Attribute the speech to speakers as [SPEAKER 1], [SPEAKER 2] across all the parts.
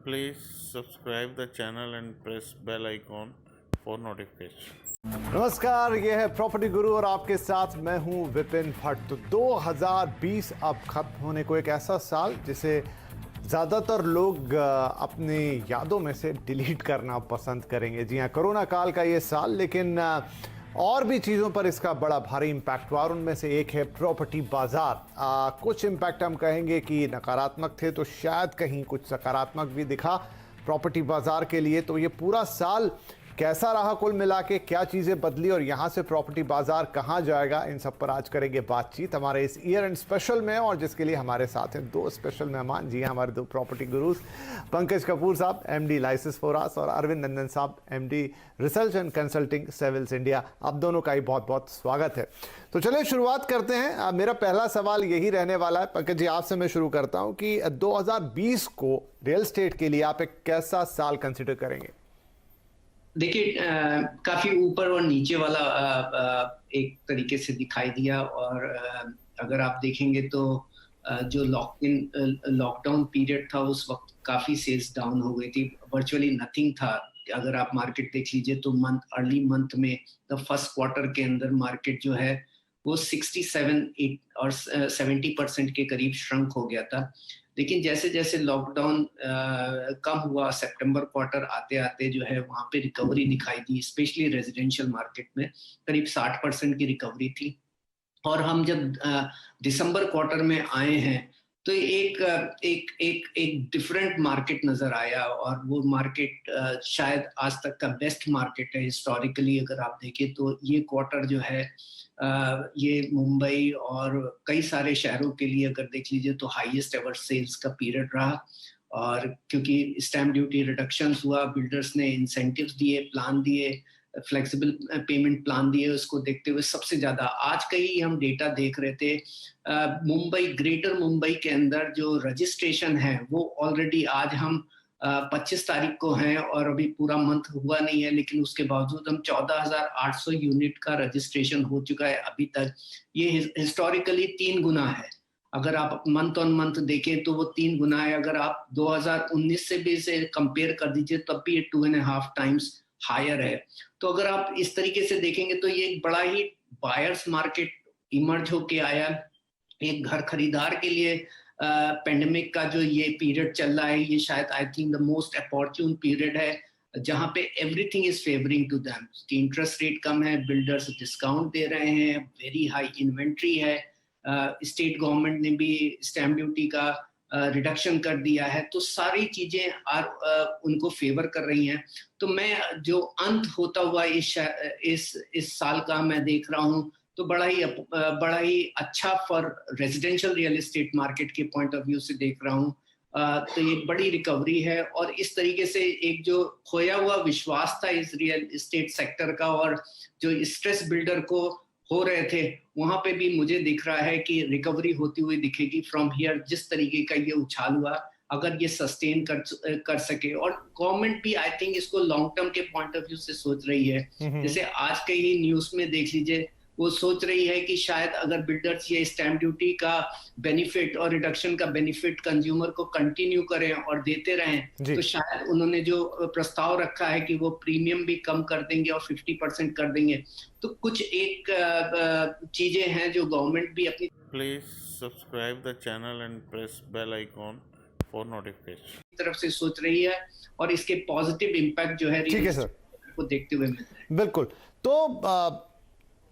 [SPEAKER 1] Please subscribe the channel and press bell icon for notification.
[SPEAKER 2] नमस्कार, ये है property गुरु और आपके साथ मैं हूं विपिन भट्ट। तो 2020 अब खत्म होने को एक ऐसा साल जिसे ज़्यादातर लोग अपनी यादों में से डिलीट करना पसंद करेंगे। जी हाँ, कोरोना काल का ये साल, लेकिन और भी चीज़ों पर इसका बड़ा भारी इम्पैक्ट हुआ और उनमें से एक है प्रॉपर्टी बाजार। कुछ इम्पैक्ट हम कहेंगे कि नकारात्मक थे, तो शायद कहीं कुछ सकारात्मक भी दिखा प्रॉपर्टी बाजार के लिए। तो ये पूरा साल कैसा रहा, कुल मिला के क्या चीज़ें बदली और यहाँ से प्रॉपर्टी बाजार कहाँ जाएगा, इन सब पर आज करेंगे बातचीत हमारे इस ईयर एंड स्पेशल में। और जिसके लिए हमारे साथ हैं दो स्पेशल मेहमान। जी हाँ, हमारे दो प्रॉपर्टी गुरुज, पंकज कपूर साहब MD लाइसेंस फोरास और अरविंद नंदन साहब MD research and consulting Savills India. आप दोनों का ही बहुत बहुत स्वागत है। तो चलिए शुरुआत करते हैं। मेरा पहला सवाल यही रहने वाला है, पंकज जी आपसे मैं शुरू करता हूँ कि 2020 को रियल एस्टेट के लिए आप एक कैसा साल कंसिडर करेंगे?
[SPEAKER 3] देखिए, काफी ऊपर और नीचे वाला एक तरीके से दिखाई दिया। और अगर आप देखेंगे तो जो लॉकडाउन पीरियड था उस वक्त काफी सेल्स डाउन हो गई थी, वर्चुअली नथिंग था। अगर आप मार्केट देख लीजिए तो अर्ली मंथ में द फर्स्ट क्वार्टर के अंदर मार्केट जो है वो 67 और 70% के करीब श्रंक हो गया था। लेकिन जैसे जैसे लॉकडाउन कम हुआ, सितंबर क्वार्टर आते आते जो है वहां पे रिकवरी दिखाई दी, स्पेशली रेजिडेंशियल मार्केट में करीब 60% की रिकवरी थी। और हम जब दिसंबर क्वार्टर में आए हैं तो एक डिफरेंट मार्केट नजर आया। और वो मार्केट शायद आज तक का बेस्ट मार्केट है हिस्टोरिकली। अगर आप देखें तो ये क्वार्टर जो है ये मुंबई और कई सारे शहरों के लिए अगर देख लीजिए तो हाईएस्ट एवर सेल्स का पीरियड रहा। और क्योंकि स्टैम्प ड्यूटी रिडक्शंस हुआ, बिल्डर्स ने इंसेंटिव्स दिए, प्लान दिए, फ्लेक्सिबल पेमेंट प्लान दिए, उसको देखते हुए सबसे ज्यादा आज का ही हम डेटा देख रहे थे। मुंबई, ग्रेटर मुंबई के अंदर जो रजिस्ट्रेशन है वो ऑलरेडी आज हम 25 तारीख को हैं और अभी पूरा मंथ हुआ नहीं है, लेकिन उसके बावजूद हम 14,800 यूनिट का रजिस्ट्रेशन हो चुका है अभी तक। ये हिस्टोरिकली 3 गुना है। अगर आप मंथ ऑन मंथ देखें तो वो 3 गुना है। अगर आप 2019 से भी इसे कंपेयर कर दीजिए तब भी ये 2.5 टाइम्स हायर है। तो अगर आप इस तरीके से देखेंगे तो ये एक बड़ा ही बायर्स मार्केट इमर्ज होके आया। एक घर खरीदार के लिए पेंडेमिक का जो ये पीरियड चल रहा है, ये शायद I think the most opportune period है, जहां पे everything is favouring to them. Interest rate कम है, बिल्डर्स डिस्काउंट दे रहे हैं, वेरी हाई इन्वेंट्री है, स्टेट गवर्नमेंट ने भी स्टैम्प ड्यूटी का रिडक्शन कर दिया है। तो सारी चीजें उनको फेवर कर रही हैं। तो मैं जो अंत होता हुआ इस साल का मैं देख रहा हूँ तो बड़ा ही अच्छा for residential real estate market के पॉइंट ऑफ व्यू से देख रहा हूँ। तो ये बड़ी रिकवरी है और इस तरीके से एक जो खोया हुआ विश्वास था इस रियल एस्टेट सेक्टर का और जो स्ट्रेस बिल्डर को हो रहे थे, वहां पे भी मुझे दिख रहा है कि रिकवरी होती हुई दिखेगी फ्रॉम हियर। जिस तरीके का ये उछाल हुआ, अगर ये सस्टेन कर सके, और गवर्नमेंट भी आई थिंक इसको लॉन्ग टर्म के पॉइंट ऑफ व्यू से सोच रही है। जैसे आज के ही न्यूज में देख लीजिए, वो सोच रही है कि शायद अगर बिल्डर्स ये स्टैम्प ड्यूटी का बेनिफिट और रिडक्शन का बेनिफिट कंज्यूमर को कंटिन्यू करें और देते रहें, तो शायद उन्होंने जो प्रस्ताव रखा है कि वो प्रीमियम भी कम कर देंगे और 50% कर देंगे। तो कुछ एक चीजें हैं जो गवर्नमेंट भी अपनी
[SPEAKER 1] please subscribe the channel and press bell icon for notification
[SPEAKER 3] तरफ से सोच रही है और इसके पॉजिटिव इम्पैक्ट जो है को देखते हुए मिल रहे हैं।
[SPEAKER 2] बिल्कुल। तो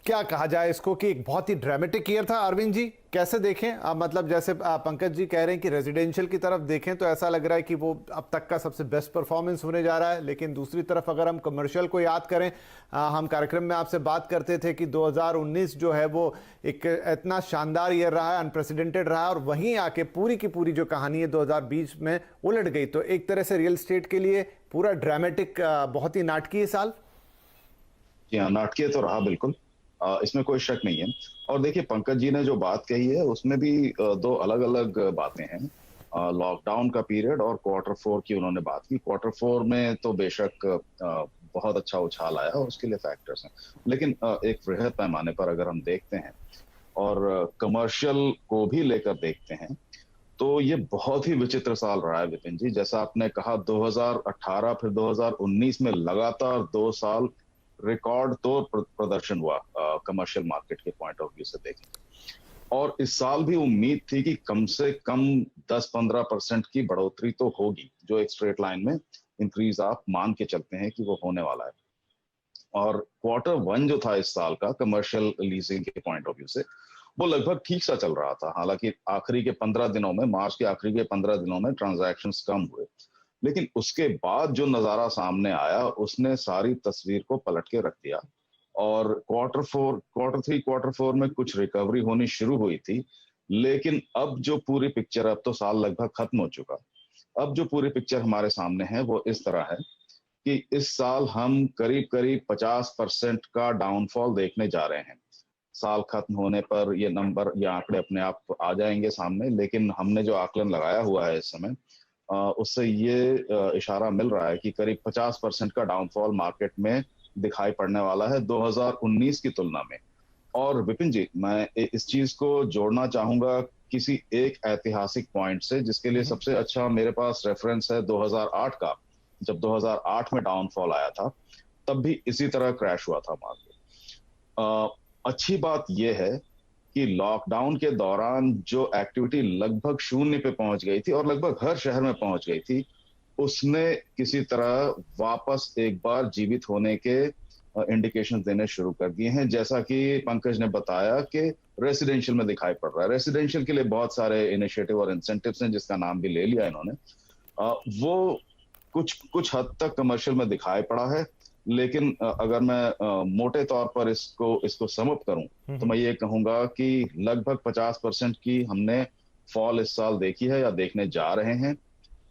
[SPEAKER 2] क्या कहा जाए इसको कि एक बहुत ही ड्रामेटिक ईयर था। अरविंद जी कैसे देखें? मतलब जैसे पंकज जी कह रहे हैं कि रेजिडेंशियल की तरफ देखें तो ऐसा लग रहा है कि वो अब तक का सबसे बेस्ट परफॉर्मेंस होने जा रहा है, लेकिन दूसरी तरफ अगर हम कमर्शियल को याद करें, हम कार्यक्रम में आपसे बात करते थे कि 2019 जो है वो एक इतना शानदार ईयर रहा है, अनप्रेसिडेंटेड रहा है, और वहीं आके पूरी की पूरी जो कहानी है 2020 में उलट गई। तो एक तरह से रियल एस्टेट के लिए पूरा ड्रामेटिक, बहुत ही नाटकीय साल।
[SPEAKER 4] जी हाँ, नाटकीय तो रहा बिल्कुल, इसमें कोई शक नहीं है। और देखिए, पंकज जी ने जो बात कही है उसमें भी दो अलग अलग बातें हैं। लॉकडाउन का पीरियड और क्वार्टर 4 की उन्होंने बात की। क्वार्टर 4 में तो बेशक बहुत अच्छा उछाल आया और उसके लिए फैक्टर्स हैं, लेकिन एक वृहद पैमाने पर अगर हम देखते हैं और कमर्शियल को भी लेकर देखते हैं तो ये बहुत ही विचित्र साल रहा है विपिन जी। जैसा आपने कहा 2018 फिर 2019 में लगातार 2 साल रिकॉर्ड तोड़ प्रदर्शन हुआ कमर्शियल मार्केट के पॉइंट ऑफ व्यू से देखें। और इस साल भी उम्मीद थी कि कम से कम 10-15% की बढ़ोतरी तो होगी, जो एक स्ट्रेट लाइन में इंक्रीज आप मान के चलते हैं कि वो होने वाला है। और Q1 जो था इस साल का कमर्शियल लीजिंग के पॉइंट ऑफ व्यू से, वो लगभग ठीक सा चल रहा था। हालांकि आखिरी के 15 दिनों में, मार्च के आखिरी के 15 दिनों में ट्रांजैक्शंस कम हुए, लेकिन उसके बाद जो नजारा सामने आया उसने सारी तस्वीर को पलट के रख दिया। और Q3, Q4 में कुछ रिकवरी होनी शुरू हुई थी, लेकिन अब जो पूरी पिक्चर, अब तो साल लगभग खत्म हो चुका, अब जो पूरी पिक्चर हमारे सामने है वो इस तरह है कि इस साल हम करीब करीब 50% का डाउनफॉल देखने जा रहे हैं। साल खत्म होने पर ये नंबर, ये आंकड़े अपने आप आ जाएंगे सामने, लेकिन हमने जो आकलन लगाया हुआ है इस समय, उससे ये इशारा मिल रहा है कि करीब 50% का डाउनफॉल मार्केट में दिखाई पड़ने वाला है 2019 की तुलना में। और विपिन जी, मैं इस चीज को जोड़ना चाहूंगा किसी एक ऐतिहासिक पॉइंट से, जिसके लिए सबसे अच्छा मेरे पास रेफरेंस है 2008 का। जब 2008 में डाउनफॉल आया था, तब भी इसी तरह क्रैश हुआ था मार्केट। अच्छी बात यह है कि लॉकडाउन के दौरान जो एक्टिविटी लगभग शून्य पे पहुंच गई थी और लगभग हर शहर में पहुंच गई थी, उसने किसी तरह वापस एक बार जीवित होने के इंडिकेशन देने शुरू कर दिए हैं। जैसा कि पंकज ने बताया कि रेसिडेंशियल में दिखाई पड़ रहा है। रेसिडेंशियल के लिए बहुत सारे इनिशिएटिव और इंसेंटिव्स हैं, जिसका नाम भी ले लिया इन्होंने। वो कुछ हद तक कमर्शियल में दिखाई पड़ा है, लेकिन अगर मैं मोटे तौर पर इसको सम अप करूं, तो मैं ये कहूंगा कि लगभग 50% की हमने फॉल इस साल देखी है या देखने जा रहे हैं।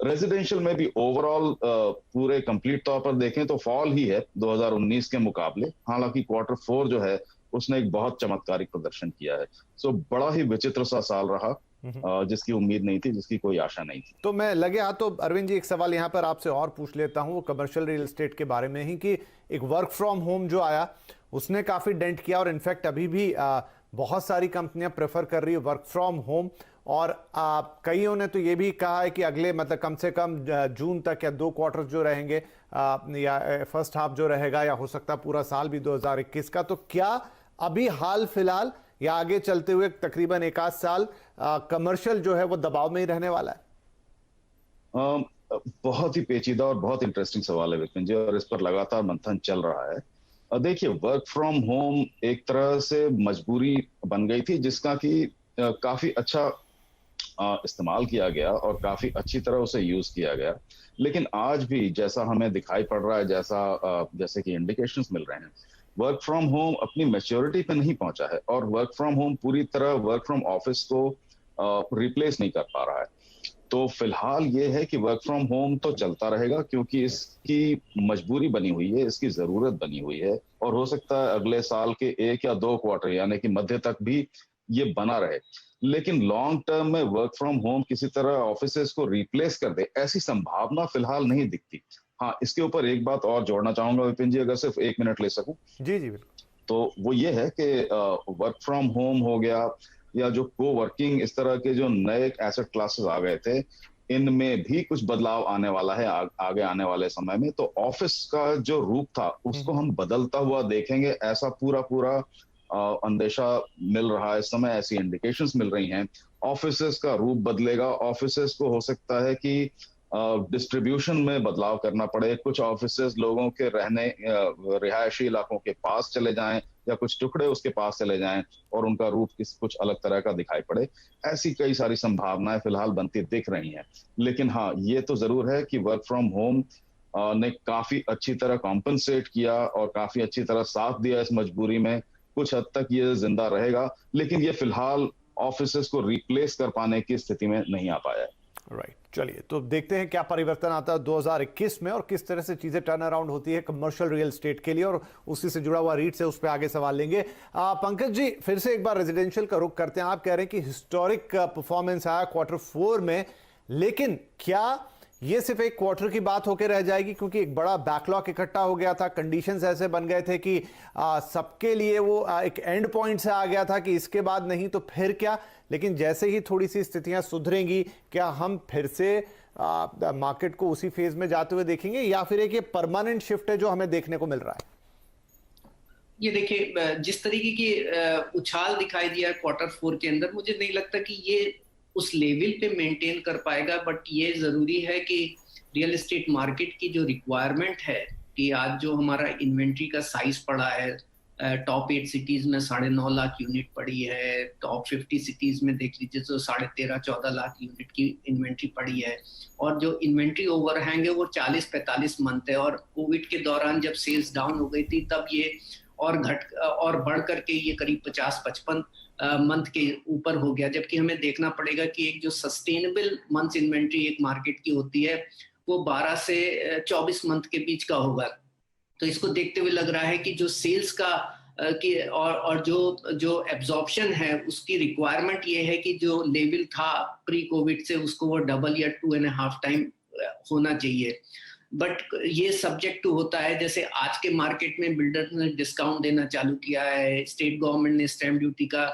[SPEAKER 4] रेजिडेंशियल में भी ओवरऑल पूरे कंप्लीट तौर पर देखें तो फॉल ही है 2019 के मुकाबले। हालांकि Q4 जो है उसने एक बहुत चमत्कारिक प्रदर्शन किया है। सो बड़ा ही विचित्र सा साल रहा, जिसकी उम्मीद नहीं थी, जिसकी कोई आशा नहीं थी।
[SPEAKER 2] तो मैं लगे हाथ तो अरविंद जी एक सवाल यहाँ पर आपसे और पूछ लेता हूँ, वो कमर्शियल रियल एस्टेट के बारे में ही, कि एक वर्क फ्रॉम होम जो आया उसने काफी डेंट किया, और इनफैक्ट अभी भी बहुत सारी कंपनियां प्रेफर कर रही है वर्क फ्रॉम होम। और कईयों ने तो ये भी कहा है कि अगले मतलब कम से कम जून तक या 2 क्वार्टर जो रहेंगे, या फर्स्ट हाफ जो रहेगा, या हो सकता पूरा साल भी 2021 का, तो क्या अभी हाल फिलहाल या आगे चलते हुए तकरीबन 1 आध साल कमर्शियल जो है वो दबाव में ही रहने वाला है?
[SPEAKER 4] बहुत ही पेचीदा और बहुत इंटरेस्टिंग सवाल है विपिन जी, और इस पर लगातार मंथन चल रहा है। देखिए, वर्क फ्रॉम होम एक तरह से मजबूरी बन गई थी, जिसका कि काफी अच्छा इस्तेमाल किया गया और काफी अच्छी तरह उसे यूज किया गया। लेकिन आज भी जैसा हमें दिखाई पड़ रहा है, जैसे कि इंडिकेशंस मिल रहे हैं, वर्क फ्रॉम होम अपनी मैच्योरिटी पे नहीं पहुंचा है, और वर्क फ्रॉम होम पूरी तरह वर्क फ्रॉम ऑफिस को रिप्लेस नहीं कर पा रहा है। तो फिलहाल ये है कि वर्क फ्रॉम होम तो चलता रहेगा, क्योंकि इसकी मजबूरी बनी हुई है, इसकी जरूरत बनी हुई है, और हो सकता है अगले साल के 1 या 2 क्वार्टर यानी कि मध्य तक भी ये बना रहे। लेकिन लॉन्ग टर्म में वर्क फ्रॉम होम किसी तरह ऑफिसेस को रिप्लेस कर दे, ऐसी संभावना फिलहाल नहीं दिखती। हाँ, इसके ऊपर एक बात और जोड़ना चाहूंगा विपिन जी, अगर सिर्फ 1 मिनट ले सकूं।
[SPEAKER 2] जी जी बिल्कुल।
[SPEAKER 4] तो वो ये है कि वर्क फ्रॉम होम हो गया, या जो को-वर्किंग, इस तरह के जो नए एसेट क्लासेस आ गए थे, इनमें भी कुछ बदलाव आने वाला है आगे आने वाले समय में। तो ऑफिस का जो रूप था उसको हम बदलता हुआ देखेंगे, ऐसा पूरा अंदेशा मिल रहा है इस समय, ऐसी इंडिकेशंस मिल रही हैं। ऑफिसेस का रूप बदलेगा, ऑफिसेस को हो सकता है कि डिस्ट्रीब्यूशन में बदलाव करना पड़े, कुछ ऑफिसेस लोगों के रहने रिहायशी इलाकों के पास चले जाएं, या कुछ टुकड़े उसके पास चले जाएं और उनका रूप कुछ अलग तरह का दिखाई पड़े। ऐसी कई सारी संभावनाएं फिलहाल बनती दिख रही हैं। लेकिन हाँ, ये तो जरूर है कि वर्क फ्रॉम होम ने काफी अच्छी तरह कॉम्पनसेट किया और काफी अच्छी तरह साथ दिया इस मजबूरी में। कुछ हद तक ये जिंदा रहेगा, लेकिन ये फिलहाल ऑफिसेस को रिप्लेस कर पाने की स्थिति में नहीं आ पाया है।
[SPEAKER 2] राइट, चलिए तो देखते हैं क्या परिवर्तन आता है 2021 में, और किस तरह से चीजें टर्न अराउंड होती है कमर्शियल रियल एस्टेट के लिए, और उसी से जुड़ा हुआ रीट से उस पर आगे सवाल लेंगे। पंकज जी, फिर से एक बार रेजिडेंशियल का रुख करते हैं। आप कह रहे हैं कि हिस्टोरिक परफॉर्मेंस आया Q4 में, लेकिन क्या ये सिर्फ एक क्वार्टर की बात होकर रह जाएगी? क्योंकि एक बड़ा बैकलॉग इकट्ठा हो गया था, कंडीशंस ऐसे बन गए थे कि सबके लिए वो एक एंड पॉइंट से आ गया था कि इसके बाद नहीं तो फिर क्या। लेकिन जैसे ही थोड़ी सी स्थितियां सुधरेंगी, क्या हम फिर से मार्केट को उसी फेज में जाते हुए देखेंगे, या फिर एक ये परमानेंट शिफ्ट है जो हमें देखने को मिल रहा है?
[SPEAKER 3] ये देखिए, जिस तरीके की उछाल दिखाई दिया Q4 के अंदर, मुझे नहीं लगता कि ये उस लेवल पे मेंटेन कर पाएगा। बट ये जरूरी है कि रियल एस्टेट मार्केट की जो रिक्वायरमेंट है, कि आज जो हमारा इन्वेंट्री का साइज पड़ा है, टॉप 8 सिटीज में 9.5 लाख यूनिट पड़ी है, टॉप 50 सिटीज में देख लीजिए तो 13.5-14 लाख यूनिट की इन्वेंट्री पड़ी है, और जो इन्वेंट्री ओवरहैंग है वो 40-45 मंथ है। और कोविड के दौरान जब सेल्स डाउन हो गई थी, तब ये और बढ़ करके ये करीब 50-55 मंथ के ऊपर हो गया। जबकि हमें देखना पड़ेगा कि एक जो सस्टेनेबल मंथ इन्वेंट्री एक मार्केट की होती है, वो 12 से 24 मंथ के बीच का होगा। तो इसको देखते हुए लग रहा है कि जो सेल्स का और जो एब्जॉर्प्शन है, उसकी रिक्वायरमेंट ये है कि जो लेवल था प्री कोविड से, उसको वो डबल या 2.5 टाइम होना चाहिए। बट ये सब्जेक्ट टू होता है, जैसे आज के मार्केट में बिल्डर ने डिस्काउंट देना चालू किया है, स्टेट गवर्नमेंट ने स्टैम्प ड्यूटी का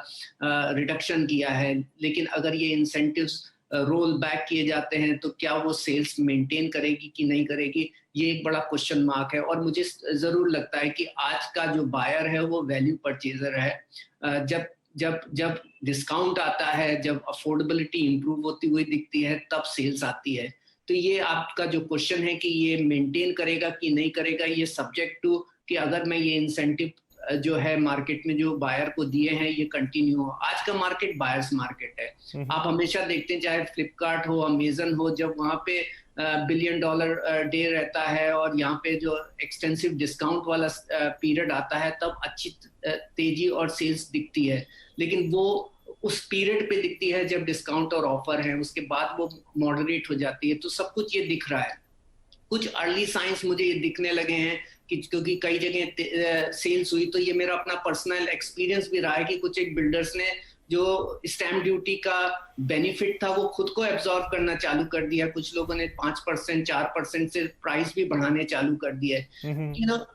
[SPEAKER 3] रिडक्शन किया है, लेकिन अगर ये इंसेंटिव्स रोल बैक किए जाते हैं तो क्या वो सेल्स मेंटेन करेगी कि नहीं करेगी, ये एक बड़ा क्वेश्चन मार्क है। और मुझे जरूर लगता है कि आज का जो बायर है वो वैल्यू परचेजर है। जब डिस्काउंट आता है, जब अफोर्डेबिलिटी इंप्रूव होती हुई दिखती है, तब सेल्स आती है। तो ये आपका जो क्वेश्चन है कि ये मेंटेन करेगा कि नहीं करेगा, ये सब्जेक्ट टू कि अगर मैं ये इंसेंटिव जो है मार्केट में जो बायर को दिए हैं ये कंटिन्यू हो। आज का मार्केट बायर्स मार्केट है। आप हमेशा देखते हैं, चाहे फ्लिपकार्ट हो, अमेजन हो, जब वहां पे $1 बिलियन डे रहता है और यहाँ पे जो एक्सटेंसिव डिस्काउंट वाला पीरियड आता है, तब अच्छी तेजी और सेल्स दिखती है। लेकिन वो उस पीरियड पे दिखती है जब डिस्काउंट और ऑफर है, उसके बाद वो मॉडरेट हो जाती है। तो सब कुछ ये दिख रहा है। कुछ अर्ली साइंस मुझे ये दिखने लगे हैं कि क्योंकि कई जगह सेल्स हुई, तो ये मेरा अपना पर्सनल एक्सपीरियंस भी रहा है कि कुछ एक बिल्डर्स ने जो स्टैम्प ड्यूटी का बेनिफिट था वो खुद को एब्जॉर्ब करना चालू कर दिया। कुछ लोगों ने 5%, 4% से प्राइस भी बढ़ाने चालू कर दिया है।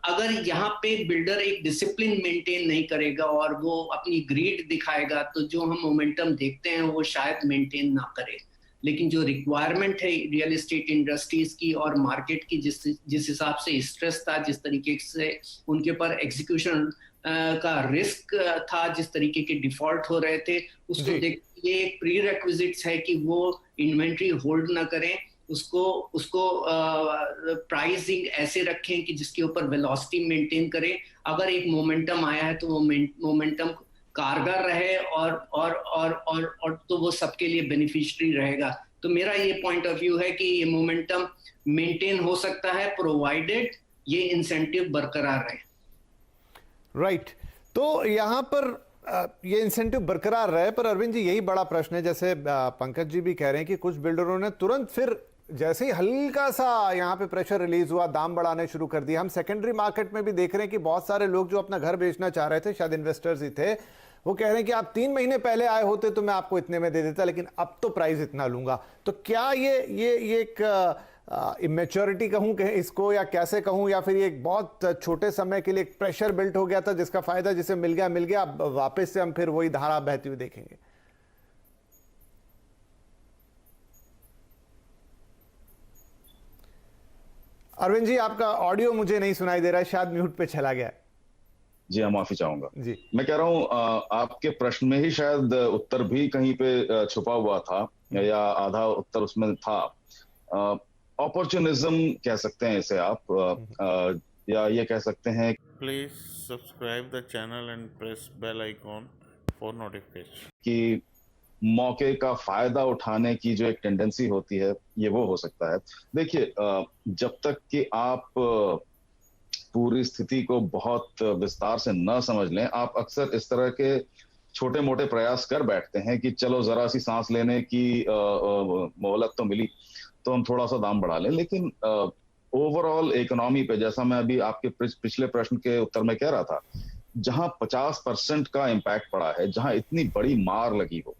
[SPEAKER 3] अगर यहाँ पे बिल्डर एक डिसिप्लिन मेंटेन नहीं करेगा और वो अपनी ग्रीड दिखाएगा, तो जो हम मोमेंटम देखते हैं वो शायद मेंटेन ना करे। लेकिन जो रिक्वायरमेंट है रियल एस्टेट इंडस्ट्रीज की और मार्केट की, जिस हिसाब से स्ट्रेस था, जिस तरीके से उनके ऊपर एग्जीक्यूशन का रिस्क था, जिस तरीके के डिफॉल्ट हो रहे थे, उसको देख ये एक प्री रिक्विजिट्स है कि वो इन्वेंट्री होल्ड ना करें, उसको प्राइसिंग ऐसे रखें कि जिसके ऊपर वेलोसिटी मेंटेन करें। अगर एक मोमेंटम आया है तो वो मोमेंटम कारगर रहे और तो वो सबके लिए बेनिफिशियरी रहेगा। तो मेरा ये पॉइंट ऑफ व्यू है कि ये मोमेंटम मेंटेन हो सकता है प्रोवाइडेड ये इंसेंटिव बरकरार रहे।
[SPEAKER 2] राइट। तो यहाँ पर ये इंसेंटिव बरकरार रहे, पर अरविंद जी यही बड़ा प्रश्न है। जैसे पंकज जी भी कह रहे हैं कि कुछ बिल्डरों ने तुरंत फिर जैसे ही हल्का सा यहाँ पे प्रेशर रिलीज हुआ, दाम बढ़ाने शुरू कर दिया। हम सेकेंडरी मार्केट में भी देख रहे हैं कि बहुत सारे लोग जो अपना घर बेचना चाह रहे थे, शायद इन्वेस्टर्स ही थे, वो कह रहे हैं कि आप 3 महीने पहले आए होते तो मैं आपको इतने में दे देता, लेकिन अब तो प्राइस इतना लूंगा। तो क्या ये एक इमेच्योरिटी कहूं कि इसको, या कैसे कहूं, या फिर ये एक बहुत छोटे समय के लिए एक प्रेशर बिल्ट हो गया था जिसका फायदा जिसे मिल गया, अब वापस से हम फिर वही धारा बहती हुई देखेंगे? अरविंद जी, आपका ऑडियो मुझे नहीं सुनाई दे रहा है, शायद म्यूट पे चला गया है।
[SPEAKER 4] जी हाँ, माफी चाहूंगा
[SPEAKER 2] जी।
[SPEAKER 4] मैं कह रहा हूं आपके प्रश्न में ही शायद उत्तर भी कहीं पे छुपा हुआ था, या आधा उत्तर उसमें था। अपॉर्चुनिज्म कह सकते हैं इसे आप, या ये कह सकते हैं।
[SPEAKER 1] Please subscribe the channel and press bell icon for notification.
[SPEAKER 4] कि मौके का फायदा उठाने की जो एक टेंडेंसी होती है, ये वो हो सकता है। देखिए, जब तक कि आप पूरी स्थिति को बहुत विस्तार से न समझ लें, आप अक्सर इस तरह के छोटे मोटे प्रयास कर बैठते हैं कि चलो जरा सी सांस लेने की मोहलत तो मिली तो हम थोड़ा सा दाम बढ़ा लें। लेकिन ओवरऑल इकोनॉमी पे, जैसा मैं अभी आपके पिछले प्रश्न के उत्तर में कह रहा था, जहां 50% का इम्पैक्ट पड़ा है, जहां इतनी बड़ी मार लगी हो,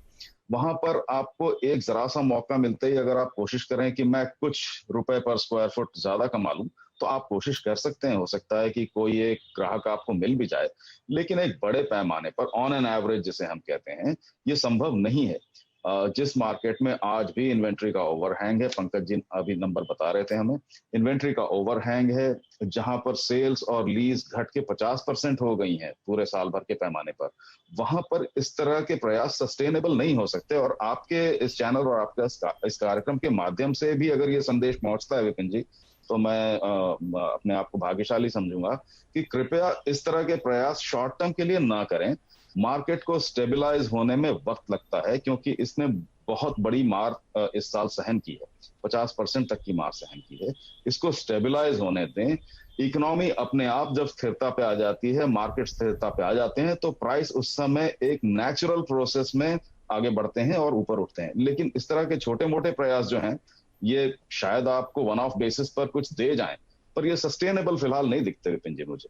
[SPEAKER 4] वहां पर आपको एक जरा सा मौका मिलते ही अगर आप कोशिश करें कि मैं कुछ रुपए पर स्क्वायर फुट ज्यादा कमा लूं, तो आप कोशिश कर सकते हैं। हो सकता है कि कोई एक ग्राहक आपको मिल भी जाए, लेकिन एक बड़े पैमाने पर ऑन एन एवरेज जिसे हम कहते हैं, ये संभव नहीं है। जिस मार्केट में आज भी इन्वेंट्री का ओवरहैंग है, पंकज जी अभी नंबर बता रहे थे हमें, इन्वेंट्री का ओवरहैंग है, जहां पर सेल्स और लीज घट के 50% हो गई हैं पूरे साल भर के पैमाने पर, वहां पर इस तरह के प्रयास सस्टेनेबल नहीं हो सकते। और आपके इस चैनल और आपका इस कार्यक्रम के माध्यम से भी अगर ये संदेश पहुंचता है विपिन जी, तो मैं अपने आप को भाग्यशाली समझूंगा कि कृपया इस तरह के प्रयास शॉर्ट टर्म के लिए ना करें। मार्केट को स्टेबलाइज होने में वक्त लगता है, क्योंकि इसने बहुत बड़ी मार इस साल सहन की है, 50% तक की मार सहन की है। इसको स्टेबलाइज होने दें। इकोनॉमी अपने आप जब स्थिरता पे आ जाती है, मार्केट स्थिरता पे आ जाते हैं, तो प्राइस उस समय एक नेचुरल प्रोसेस में आगे बढ़ते हैं और ऊपर उठते हैं। लेकिन इस तरह के छोटे मोटे प्रयास जो हैं, ये शायद आपको वन ऑफ बेसिस पर कुछ दे जाएं, पर ये सस्टेनेबल फिलहाल नहीं दिखते विपिन जी मुझे।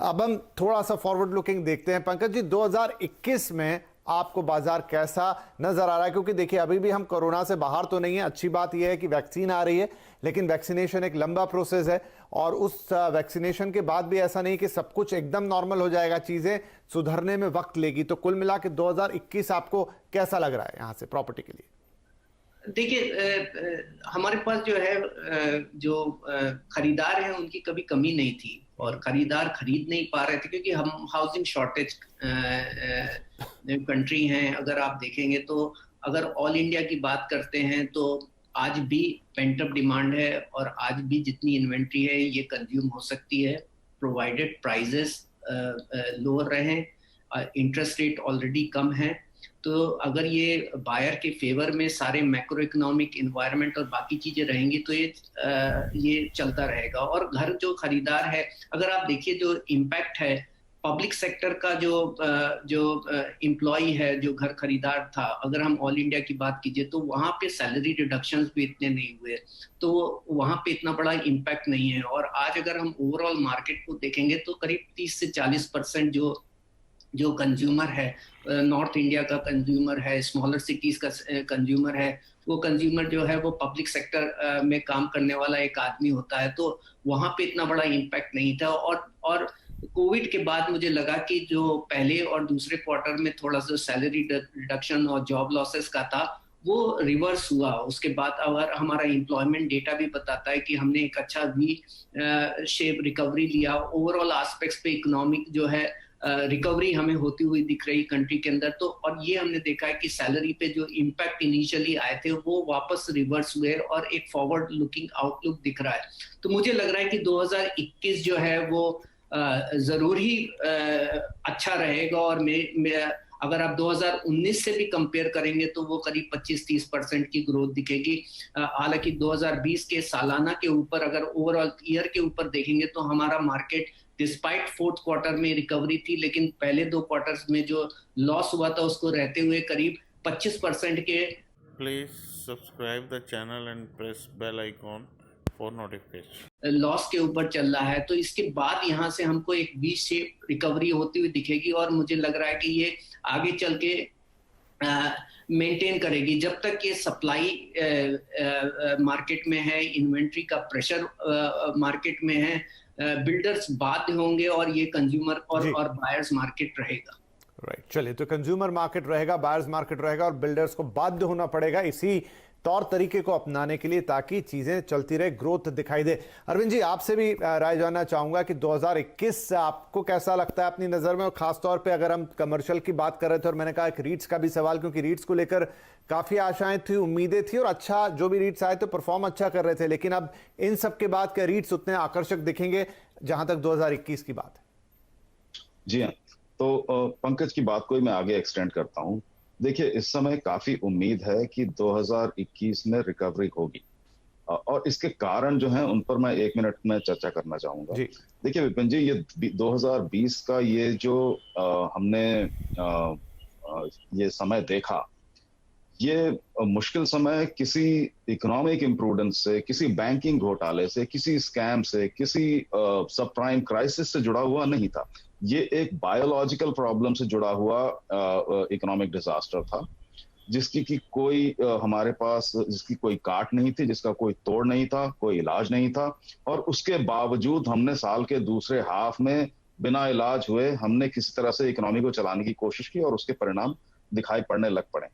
[SPEAKER 2] अब हम थोड़ा सा फॉरवर्ड लुकिंग देखते हैं। पंकज जी, 2021 में आपको बाजार कैसा नजर आ रहा है? क्योंकि देखिए अभी भी हम कोरोना से बाहर तो नहीं है। अच्छी बात यह है कि वैक्सीन आ रही है, लेकिन वैक्सीनेशन एक लंबा प्रोसेस है और उस वैक्सीनेशन के बाद भी ऐसा नहीं कि सब कुछ एकदम नॉर्मल हो जाएगा, चीजें सुधरने में वक्त लेगी। तो कुल मिला के 2021 आपको कैसा लग रहा है यहाँ से प्रॉपर्टी के लिए?
[SPEAKER 3] देखिए, हमारे पास जो है जो खरीदार हैं उनकी कभी कमी नहीं थी और खरीदार खरीद नहीं पा रहे थे, क्योंकि हम हाउसिंग शॉर्टेज कंट्री हैं। अगर आप देखेंगे तो अगर ऑल इंडिया की बात करते हैं तो आज भी पेंट अप डिमांड है और आज भी जितनी इन्वेंट्री है ये कंज्यूम हो सकती है, प्रोवाइडेड प्राइजेस लोअर रहें, इंटरेस्ट रेट ऑलरेडी कम है। तो अगर ये बायर के फेवर में सारे मैक्रो इकोनॉमिक इन्वायरमेंट और बाकी चीजें रहेंगी तो ये चलता रहेगा। और घर जो खरीदार है, अगर आप देखिए जो इम्पैक्ट है पब्लिक सेक्टर का, जो एम्प्लॉय है, जो घर खरीदार था, अगर हम ऑल इंडिया की बात कीजिए तो वहां पे सैलरी रिडक्शंस भी इतने नहीं हुए, तो वहां पे इतना बड़ा इम्पैक्ट नहीं है। और आज अगर हम ओवरऑल मार्केट को देखेंगे तो करीब 30 से 40% जो कंज्यूमर है, नॉर्थ इंडिया का कंज्यूमर है, स्मॉलर सिटीज का कंज्यूमर है, वो कंज्यूमर जो है वो पब्लिक सेक्टर में काम करने वाला एक आदमी होता है, तो वहां पे इतना बड़ा इम्पैक्ट नहीं था। और कोविड के बाद मुझे लगा कि जो पहले और दूसरे क्वार्टर में थोड़ा सा सैलरी रिडक्शन और जॉब लॉसेस का था, वो रिवर्स हुआ। उसके बाद अगर हमारा एम्प्लॉयमेंट डेटा भी बताता है कि हमने एक अच्छा वी शेप रिकवरी लिया, ओवरऑल एस्पेक्ट्स पे इकोनॉमिक जो है रिकवरी हमें होती हुई दिख रही कंट्री के अंदर। तो और ये हमने देखा है कि सैलरी पे जो इम्पैक्ट इनिशियली आए थे वो वापस रिवर्स हुए और एक फॉरवर्ड लुकिंग आउटलुक दिख रहा है। तो मुझे लग रहा है कि 2021 जो है वो जरूर ही अच्छा रहेगा। और अगर आप 2019 से भी कंपेयर करेंगे तो वो करीब 25-30% की ग्रोथ दिखेगी। हालांकि 2020 के सालाना के ऊपर अगर ओवरऑल ईयर के ऊपर देखेंगे तो हमारा मार्केट डिस्पाइट फोर्थ क्वार्टर में रिकवरी थी, लेकिन पहले 2 क्वार्टर्स में जो लॉस हुआ था उसको रहते हुए करीब 25% के।
[SPEAKER 1] Please subscribe the channel and press bell icon for notification.
[SPEAKER 3] Loss के ऊपर चल रहा है, तो इसके बाद यहाँ से हमको एक वी शेप रिकवरी होती हुई दिखेगी और मुझे लग रहा है कि ये आगे चल के मेंटेन करेगी। जब तक ये सप्लाई मार्केट में है, इन्वेंट्री का प्रेशर मार्केट में है, बिल्डर्स बाध्य होंगे और ये कंज्यूमर और बायर्स मार्केट रहेगा।
[SPEAKER 2] राइट, चलिए, तो कंज्यूमर मार्केट रहेगा, बायर्स मार्केट रहेगा और बिल्डर्स को बाध्य होना पड़ेगा इसी तौर तरीके को अपनाने के लिए ताकि चीजें चलती रहे, ग्रोथ दिखाई दे। अरविंद जी, आपसे भी राय जानना चाहूंगा कि 2021 आपको कैसा लगता है अपनी नजर में, और खासतौर पे अगर हम कमर्शियल की बात कर रहे थे और मैंने कहा एक रीट्स का भी सवाल, क्योंकि रीट्स को लेकर काफी आशाएं थी, उम्मीदें थी और अच्छा जो भी रीट्स आए थे परफॉर्म अच्छा कर रहे थे, लेकिन अब इन सब के बाद क्या रीट्स उतने आकर्षक दिखेंगे जहां तक 2021 की बात है?
[SPEAKER 4] जी हाँ, तो पंकज की बात को ही मैं आगे एक्सटेंड करता हूँ। देखिए, इस समय काफी उम्मीद है कि 2021 में रिकवरी होगी और इसके कारण जो हैं उन पर मैं 1 मिनट में चर्चा करना चाहूंगा। देखिए विपिन जी, ये 2020 का ये जो हमने ये समय देखा, ये मुश्किल समय किसी इकोनॉमिक इम्प्रूडेंस से, किसी बैंकिंग घोटाले से, किसी स्कैम से, किसी सब प्राइम क्राइसिस से जुड़ा हुआ नहीं था। ये एक बायोलॉजिकल प्रॉब्लम से जुड़ा हुआ इकोनॉमिक डिजास्टर था, जिसकी की कोई हमारे पास जिसकी कोई काट नहीं थी, जिसका कोई तोड़ नहीं था, कोई इलाज नहीं था। और उसके बावजूद हमने साल के दूसरे हाफ में बिना इलाज हुए हमने किसी तरह से इकोनॉमी को चलाने की कोशिश की और उसके परिणाम दिखाई पड़ने लग पड़े।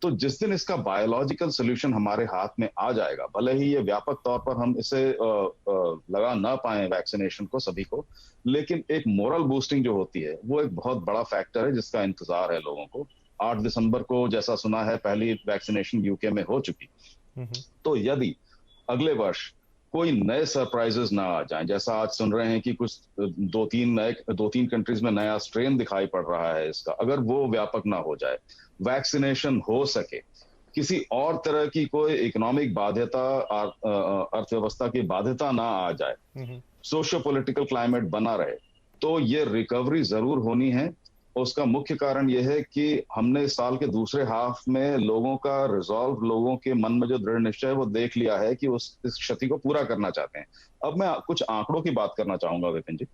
[SPEAKER 4] तो जिस दिन इसका बायोलॉजिकल सोल्यूशन हमारे हाथ में आ जाएगा, भले ही ये व्यापक तौर पर हम इसे लगा ना पाए वैक्सीनेशन को सभी को, लेकिन एक मोरल बूस्टिंग जो होती है वो एक बहुत बड़ा फैक्टर है जिसका इंतजार है लोगों को। 8 दिसंबर को जैसा सुना है पहली वैक्सीनेशन यूके में हो चुकी। तो यदि अगले वर्ष कोई नए सरप्राइजेस ना आ जाएं, जैसा आज सुन रहे हैं कि कुछ दो तीन कंट्रीज में नया स्ट्रेन दिखाई पड़ रहा है इसका, अगर वो व्यापक ना हो जाए, वैक्सीनेशन हो सके, किसी और तरह की कोई इकोनॉमिक बाध्यता, अर्थव्यवस्था की बाध्यता ना आ जाए, सोशियो पॉलिटिकल क्लाइमेट बना रहे, तो ये रिकवरी जरूर होनी है। उसका मुख्य कारण यह है कि हमने इस साल के दूसरे हाफ में लोगों का रिजॉल्व, लोगों के मन में जो दृढ़ निश्चय है वो देख लिया है कि इस क्षति को पूरा करना चाहते हैं। अब मैं कुछ आंकड़ों की बात करना चाहूंगा विपिन जी।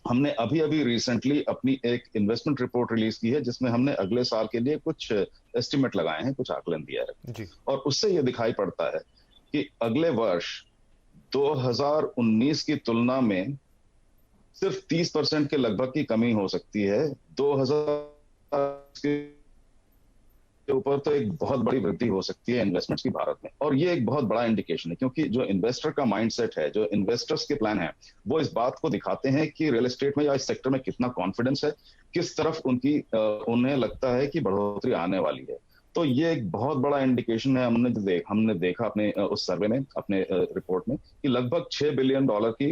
[SPEAKER 4] हमने अभी रिसेंटली अपनी एक इन्वेस्टमेंट रिपोर्ट रिलीज की है जिसमें हमने अगले साल के लिए कुछ एस्टिमेट लगाए हैं, कुछ आकलन दिया है जी। और उससे ये दिखाई पड़ता है कि अगले वर्ष 2019 की तुलना में सिर्फ 30% के लगभग की कमी हो सकती है। 2000 के ऊपर तो एक बहुत बड़ी वृद्धि हो सकती है इन्वेस्टमेंट्स की भारत में, और ये एक बहुत बड़ा इंडिकेशन है क्योंकि जो इन्वेस्टर का माइंडसेट है, जो इन्वेस्टर्स के प्लान है, वो इस बात को दिखाते हैं कि रियल एस्टेट में या इस सेक्टर में कितना कॉन्फिडेंस है, किस तरफ उन्हें लगता है कि बढ़ोतरी आने वाली है। तो ये एक बहुत बड़ा इंडिकेशन है। हमने देखा अपने उस सर्वे में, अपने रिपोर्ट में, कि लगभग $6 बिलियन की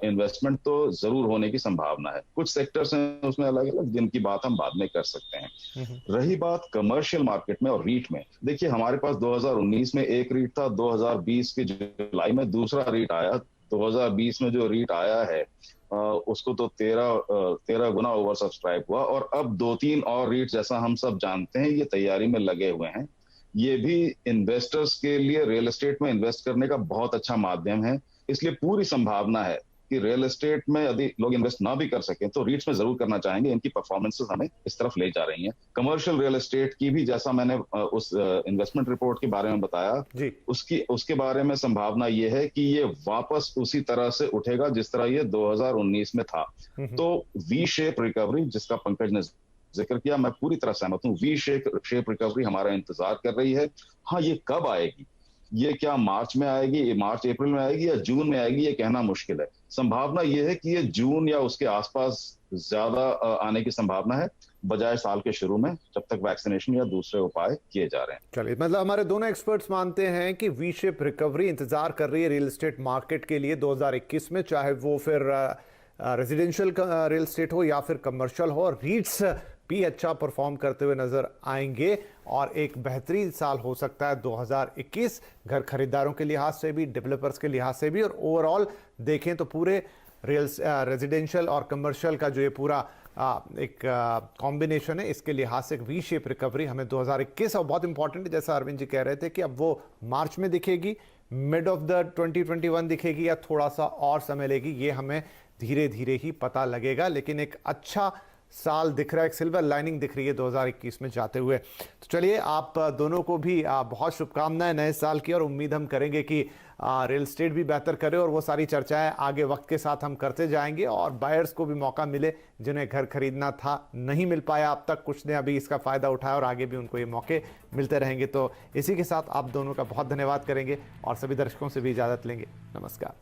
[SPEAKER 4] इन्वेस्टमेंट तो जरूर होने की संभावना है। कुछ सेक्टर्स हैं उसमें अलग अलग, जिनकी बात हम बाद में कर सकते हैं। रही बात कमर्शियल मार्केट में और रीट में, देखिए हमारे पास 2019 में एक रीट था, 2020 के जुलाई में दूसरा रीट आया। 2020 में जो रीट आया है उसको तो 13 गुना ओवर सब्सक्राइब हुआ, और अब 2-3 और रीट, जैसा हम सब जानते हैं, ये तैयारी में लगे हुए हैं। ये भी इन्वेस्टर्स के लिए रियल एस्टेट में इन्वेस्ट करने का बहुत अच्छा माध्यम है। इसलिए पूरी संभावना है कि रियल एस्टेट में यदि लोग इन्वेस्ट ना भी कर सके तो रीट्स में जरूर करना चाहेंगे। इनकी परफॉर्मेंसेस हमें इस तरफ ले जा रही हैं। कमर्शियल रियल एस्टेट की भी, जैसा मैंने उस इन्वेस्टमेंट रिपोर्ट के बारे में बताया जी, उसके बारे में संभावना ये है कि ये वापस उसी तरह से उठेगा जिस तरह ये 2019 में था। तो वी शेप रिकवरी, जिसका पंकज ने जिक्र किया, मैं पूरी तरह सहमत हूँ। वी शेप रिकवरी हमारा इंतजार कर रही है। हाँ, ये कब आएगी, ये क्या मार्च में आएगी, मार्च अप्रैल में आएगी या जून में आएगी, ये कहना मुश्किल है। संभावना ये है कि ये जून या उसके आसपास ज्यादा आने की संभावना है, बजाय साल के शुरू में, जब तक वैक्सीनेशन या दूसरे उपाय किए जा रहे हैं।
[SPEAKER 2] चलिए, मतलब हमारे दोनों एक्सपर्ट्स मानते हैं कि वी शेप रिकवरी इंतजार कर रही है रियल एस्टेट मार्केट के लिए 2021 में, चाहे वो फिर रेजिडेंशियल रियल एस्टेट हो या फिर कमर्शियल हो। रीट्स भी अच्छा परफॉर्म करते हुए नजर आएंगे और एक बेहतरीन साल हो सकता है 2021, घर खरीदारों के लिहाज से भी, डेवलपर्स के लिहाज से भी, और ओवरऑल देखें तो पूरे रेजिडेंशियल और कमर्शियल का जो ये पूरा एक कॉम्बिनेशन है, इसके लिहाज से एक वी शेप रिकवरी हमें 2021, और बहुत इंपॉर्टेंट है जैसा अरविंद जी कह रहे थे कि अब वो मार्च में दिखेगी, मिड ऑफ द 2021 दिखेगी या थोड़ा सा और समय लेगी, ये हमें धीरे धीरे ही पता लगेगा। लेकिन एक अच्छा साल दिख रहा है, एक सिल्वर लाइनिंग दिख रही है 2021 में जाते हुए। तो चलिए, आप दोनों को भी बहुत शुभकामनाएं नए साल की, और उम्मीद हम करेंगे कि रियल एस्टेट भी बेहतर करे, और वो सारी चर्चाएं आगे वक्त के साथ हम करते जाएंगे, और बायर्स को भी मौका मिले जिन्हें घर खरीदना था, नहीं मिल पाया अब तक, कुछ ने अभी इसका फ़ायदा उठाया और आगे भी उनको ये मौके मिलते रहेंगे। तो इसी के साथ आप दोनों का बहुत धन्यवाद करेंगे और सभी दर्शकों से भी इजाज़त लेंगे। नमस्कार।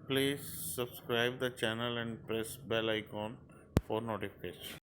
[SPEAKER 1] Please subscribe the channel and press bell icon for notification.